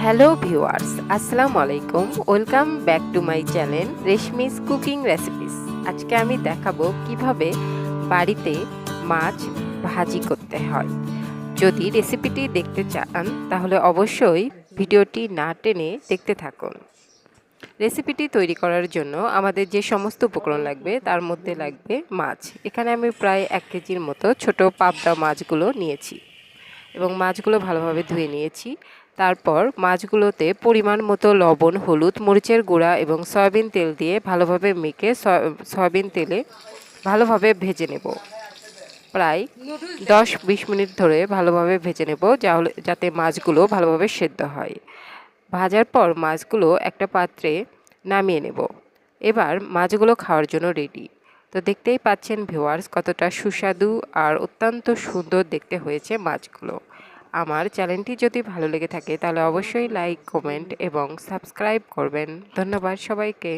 Hello viewers, আসসালামু আলাইকুম। Welcome back to my channel Reshmi's cooking recipes. আজকে আমি দেখাবো কিভাবে বাড়িতে মাছ ভাজি করতে হয়। যদি রেসিপিটি দেখতে চান তাহলে অবশ্যই ভিডিওটি না টেনে দেখতে থাকুন। রেসিপিটি তৈরি করার জন্য আমাদের যে সমস্ত উপকরণ লাগবে তার মধ্যে লাগবে মাছ। এখানে আমি প্রায় 1 কেজির মতো ছোট পাবদা মাছগুলো নিয়েছি এবং মাছগুলো ভালোভাবে ধুয়ে নিয়েছি। তারপর মাছগুলোতে পরিমাণ মতো লবণ, হলুদ, মরিচের গুঁড়া এবং সয়াবিন তেল দিয়ে ভালোভাবে মেখে সয়াবিন তেলে ভালোভাবে ভেজে নেব। প্রায় 10-20 মিনিট ধরে ভালোভাবে ভেজে নেব যাতে মাছগুলো ভালোভাবে সেদ্ধ হয়। ভাজার পর মাছগুলো একটা পাত্রে নামিয়ে নেব। এবার মাছগুলো খাওয়ার জন্য রেডি। তো দেখতেই পাচ্ছেন ভিউয়ার্স কতটা সুস্বাদু আর অত্যন্ত সুন্দর দেখতে হয়েছে মাছগুলো। আমার চ্যানেলটি যদি ভালো লেগে থাকে তাহলে অবশ্যই লাইক, কমেন্ট এবং সাবস্ক্রাইব করবেন। ধন্যবাদ সবাইকে।